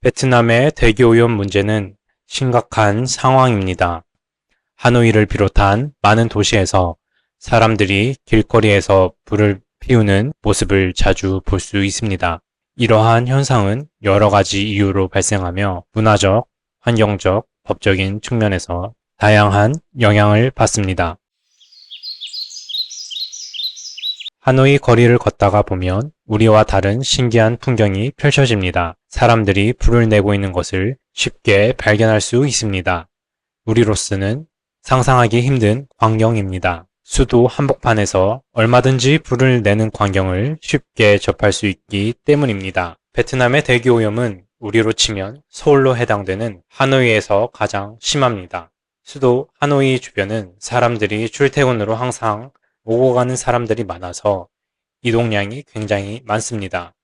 베트남의 대기오염 문제는 심각한 상황입니다. 하노이를 비롯한 많은 도시에서 사람들이 길거리에서 불을 피우는 모습을 자주 볼 수 있습니다. 이러한 현상은 여러 가지 이유로 발생하며 문화적, 환경적, 법적인 측면에서 다양한 영향을 받습니다. 하노이 거리를 걷다가 보면 우리와 다른 신기한 풍경이 펼쳐집니다. 사람들이 불을 내고 있는 것을 쉽게 발견할 수 있습니다. 우리로서는 상상하기 힘든 광경입니다. 수도 한복판에서 얼마든지 불을 내는 광경을 쉽게 접할 수 있기 때문입니다. 베트남의 대기오염은 우리로 치면 서울로 해당되는 하노이에서 가장 심합니다. 수도 하노이 주변은 사람들이 출퇴근으로 항상 오고 가는 사람들이 많아서 이동량이 굉장히 많습니다.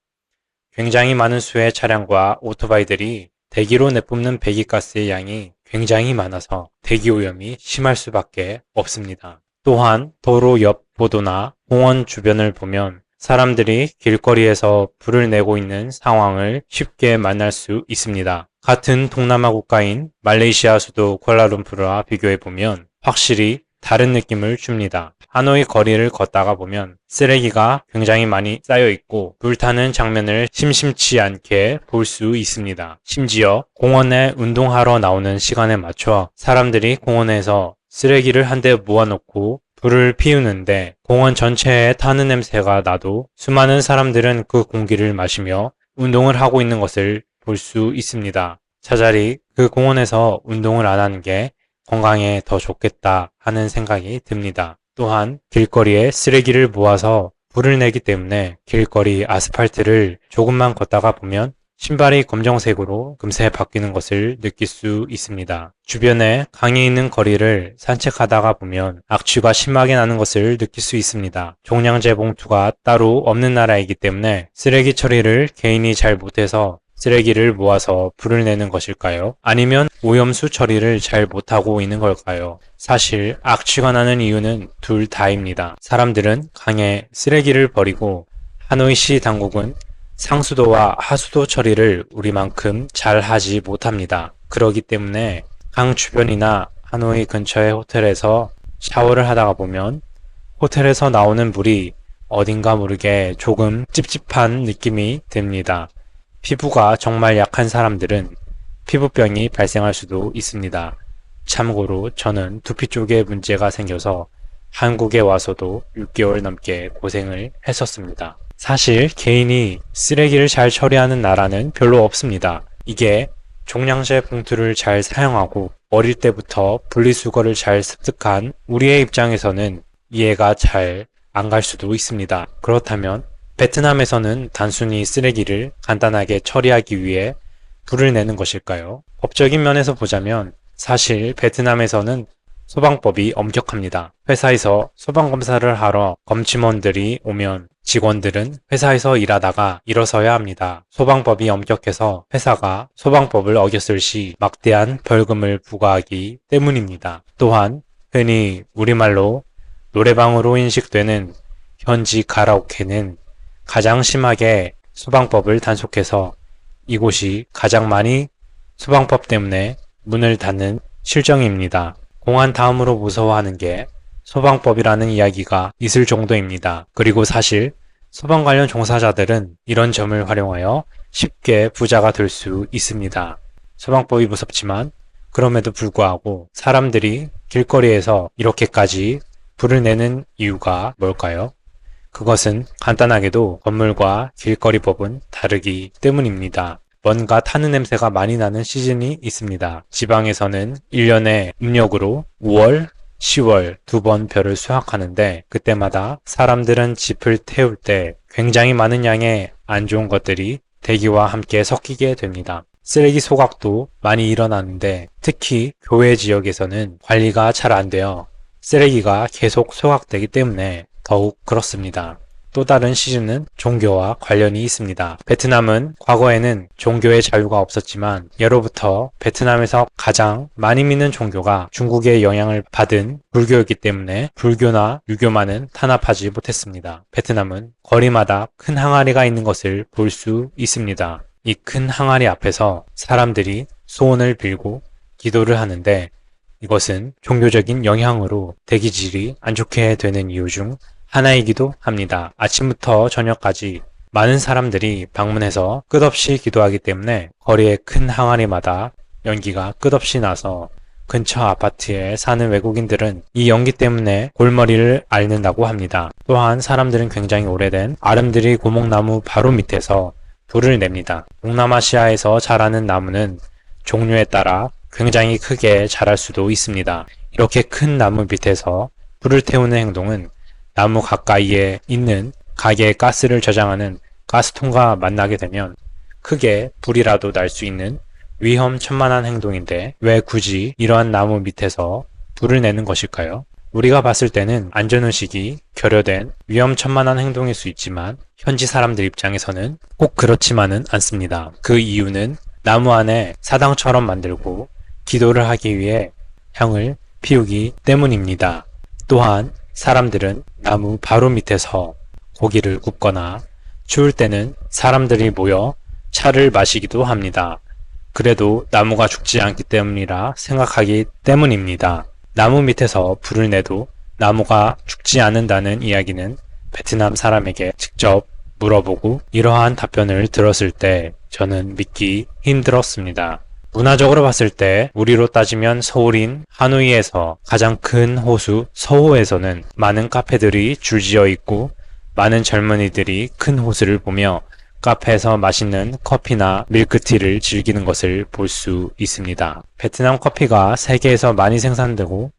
굉장히 많은 수의 차량과 오토바이들이 대기로 내뿜는 배기가스의 양이 굉장히 많아서 대기오염이 심할 수밖에 없습니다. 또한 도로 옆 보도나 공원 주변을 보면 사람들이 길거리에서 불을 내고 있는 상황을 쉽게 만날 수 있습니다. 같은 동남아 국가인 말레이시아 수도 쿠알라룸푸르와 비교해보면 확실히 다른 느낌을 줍니다. 하노이 거리를 걷다가 보면 쓰레기가 굉장히 많이 쌓여 있고 불타는 장면을 심심치 않게 볼 수 있습니다. 심지어 공원에 운동하러 나오는 시간에 맞춰 사람들이 공원에서 쓰레기를 한데 모아놓고 불을 피우는데 공원 전체에 타는 냄새가 나도 수많은 사람들은 그 공기를 마시며 운동을 하고 있는 것을 볼 수 있습니다. 차라리 그 공원에서 운동을 안 하는 게 건강에 더 좋겠다 하는 생각이 듭니다. 또한 길거리에 쓰레기를 모아서 불을 내기 때문에 길거리 아스팔트를 조금만 걷다가 보면 신발이 검정색으로 금세 바뀌는 것을 느낄 수 있습니다. 주변에 강이 있는 거리를 산책하다가 보면 악취가 심하게 나는 것을 느낄 수 있습니다. 종량제 봉투가 따로 없는 나라이기 때문에 쓰레기 처리를 개인이 잘 못해서 쓰레기를 모아서 불을 내는 것일까요? 아니면 오염수 처리를 잘 못하고 있는 걸까요? 사실 악취가 나는 이유는 둘 다입니다. 사람들은 강에 쓰레기를 버리고 하노이시 당국은 상수도와 하수도 처리를 우리만큼 잘 하지 못합니다. 그러기 때문에 강 주변이나 하노이 근처의 호텔에서 샤워를 하다가 보면 호텔에서 나오는 물이 어딘가 모르게 조금 찝찝한 느낌이 듭니다. 피부가 정말 약한 사람들은 피부병이 발생할 수도 있습니다. 참고로 저는 두피 쪽에 문제가 생겨서 한국에 와서도 6개월 넘게 고생을 했었습니다. 사실 개인이 쓰레기를 잘 처리하는 나라는 별로 없습니다. 이게 종량제 봉투를 잘 사용하고 어릴 때부터 분리수거를 잘 습득한 우리의 입장에서는 이해가 잘 안 갈 수도 있습니다. 그렇다면 베트남에서는 단순히 쓰레기를 간단하게 처리하기 위해 불을 내는 것일까요? 법적인 면에서 보자면 사실 베트남에서는 소방법이 엄격합니다. 회사에서 소방검사를 하러 검침원들이 오면 직원들은 회사에서 일하다가 일어서야 합니다. 소방법이 엄격해서 회사가 소방법을 어겼을 시 막대한 벌금을 부과하기 때문입니다. 또한 흔히 우리말로 노래방으로 인식되는 현지 가라오케는 가장 심하게 소방법을 단속해서 이곳이 가장 많이 소방법 때문에 문을 닫는 실정입니다. 공안 다음으로 무서워하는 게 소방법이라는 이야기가 있을 정도입니다. 그리고 사실 소방 관련 종사자들은 이런 점을 활용하여 쉽게 부자가 될 수 있습니다. 소방법이 무섭지만 그럼에도 불구하고 사람들이 길거리에서 이렇게까지 불을 내는 이유가 뭘까요? 그것은 간단하게도 건물과 길거리법은 다르기 때문입니다. 뭔가 타는 냄새가 많이 나는 시즌이 있습니다. 지방에서는 1년에 음력으로 5월, 10월 2번 별을 수확하는데 그때마다 사람들은 집을 태울 때 굉장히 많은 양의 안 좋은 것들이 대기와 함께 섞이게 됩니다. 쓰레기 소각도 많이 일어나는데 특히 교외 지역에서는 관리가 잘 안 되어 쓰레기가 계속 소각되기 때문에 더욱 그렇습니다. 또 다른 시즌은 종교와 관련이 있습니다. 베트남은 과거에는 종교의 자유가 없었지만 예로부터 베트남에서 가장 많이 믿는 종교가 중국의 영향을 받은 불교였기 때문에 불교나 유교만은 탄압하지 못했습니다. 베트남은 거리마다 큰 항아리가 있는 것을 볼 수 있습니다. 이 큰 항아리 앞에서 사람들이 소원을 빌고 기도를 하는데 이것은 종교적인 영향으로 대기질이 안 좋게 되는 이유 중 하나이기도 합니다. 아침부터 저녁까지 많은 사람들이 방문해서 끝없이 기도하기 때문에 거리의 큰 항아리마다 연기가 끝없이 나서 근처 아파트에 사는 외국인들은 이 연기 때문에 골머리를 앓는다고 합니다. 또한 사람들은 굉장히 오래된 아름드리 고목나무 바로 밑에서 불을 냅니다. 동남아시아에서 자라는 나무는 종류에 따라 굉장히 크게 자랄 수도 있습니다. 이렇게 큰 나무 밑에서 불을 태우는 행동은 나무 가까이에 있는 가게에 가스를 저장하는 가스통과 만나게 되면 크게 불이라도 날 수 있는 위험천만한 행동인데 왜 굳이 이러한 나무 밑에서 불을 내는 것일까요? 우리가 봤을 때는 안전의식이 결여된 위험천만한 행동일 수 있지만 현지 사람들 입장에서는 꼭 그렇지만은 않습니다. 그 이유는 나무 안에 사당처럼 만들고 기도를 하기 위해 향을 피우기 때문입니다. 또한 사람들은 나무 바로 밑에서 고기를 굽거나 추울 때는 사람들이 모여 차를 마시기도 합니다. 그래도 나무가 죽지 않기 때문이라 생각하기 때문입니다. 나무 밑에서 불을 내도 나무가 죽지 않는다는 이야기는 베트남 사람에게 직접 물어보고 이러한 답변을 들었을 때 저는 믿기 힘들었습니다. 문화적으로 봤을 때 우리로 따지면 서울인 하노이에서 가장 큰 호수 서호에서는 많은 카페들이 줄지어 있고 많은 젊은이들이 큰 호수를 보며 카페에서 맛있는 커피나 밀크티를 즐기는 것을 볼 수 있습니다. 베트남 커피가 세계에서 많이 생산되고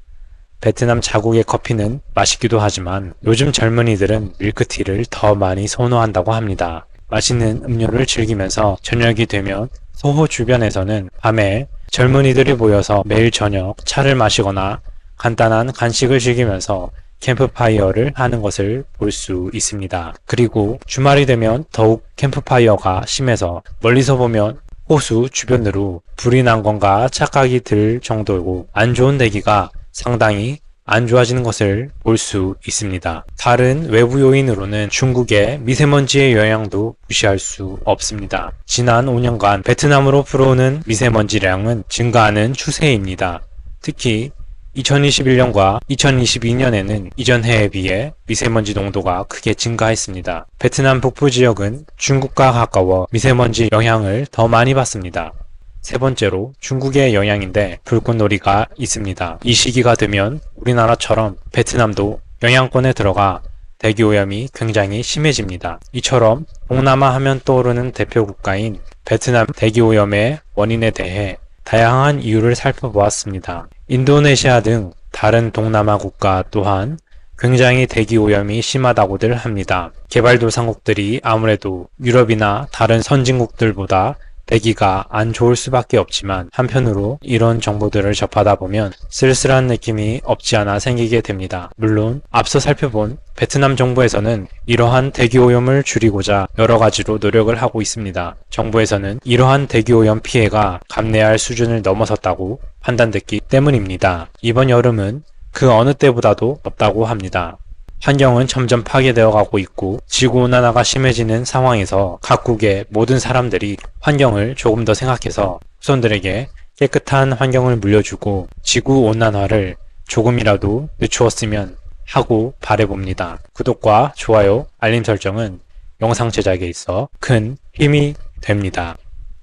베트남 자국의 커피는 맛있기도 하지만 요즘 젊은이들은 밀크티를 더 많이 선호한다고 합니다. 맛있는 음료를 즐기면서 저녁이 되면 소호 주변에서는 밤에 젊은이들이 모여서 매일 저녁 차를 마시거나 간단한 간식을 즐기면서 캠프파이어를 하는 것을 볼 수 있습니다. 그리고 주말이 되면 더욱 캠프파이어가 심해서 멀리서 보면 호수 주변으로 불이 난 건가 착각이 들 정도고 안 좋은 대기가 상당히 안 좋아지는 것을 볼 수 있습니다. 다른 외부 요인으로는 중국의 미세먼지의 영향도 무시할 수 없습니다. 지난 5년간 베트남으로 불어오는 미세먼지량은 증가하는 추세입니다. 특히 2021년과 2022년에는 이전 해에 비해 미세먼지 농도가 크게 증가했습니다. 베트남 북부 지역은 중국과 가까워 미세먼지 영향을 더 많이 받습니다. 세 번째로 중국의 영향인데 불꽃놀이가 있습니다. 이 시기가 되면 우리나라처럼 베트남도 영향권에 들어가 대기오염이 굉장히 심해집니다. 이처럼 동남아 하면 떠오르는 대표 국가인 베트남 대기오염의 원인에 대해 다양한 이유를 살펴보았습니다. 인도네시아 등 다른 동남아 국가 또한 굉장히 대기오염이 심하다고들 합니다. 개발도상국들이 아무래도 유럽이나 다른 선진국들보다 대기가 안 좋을 수밖에 없지만 한편으로 이런 정보들을 접하다 보면 쓸쓸한 느낌이 없지 않아 생기게 됩니다. 물론 앞서 살펴본 베트남 정부에서는 이러한 대기오염을 줄이고자 여러 가지로 노력을 하고 있습니다. 정부에서는 이러한 대기오염 피해가 감내할 수준을 넘어섰다고 판단됐기 때문입니다. 이번 여름은 그 어느 때보다도 덥다고 합니다. 환경은 점점 파괴되어 가고 있고 지구온난화가 심해지는 상황에서 각국의 모든 사람들이 환경을 조금 더 생각해서 후손들에게 깨끗한 환경을 물려주고 지구온난화를 조금이라도 늦추었으면 하고 바라봅니다. 구독과 좋아요, 알림 설정은 영상 제작에 있어 큰 힘이 됩니다.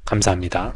감사합니다.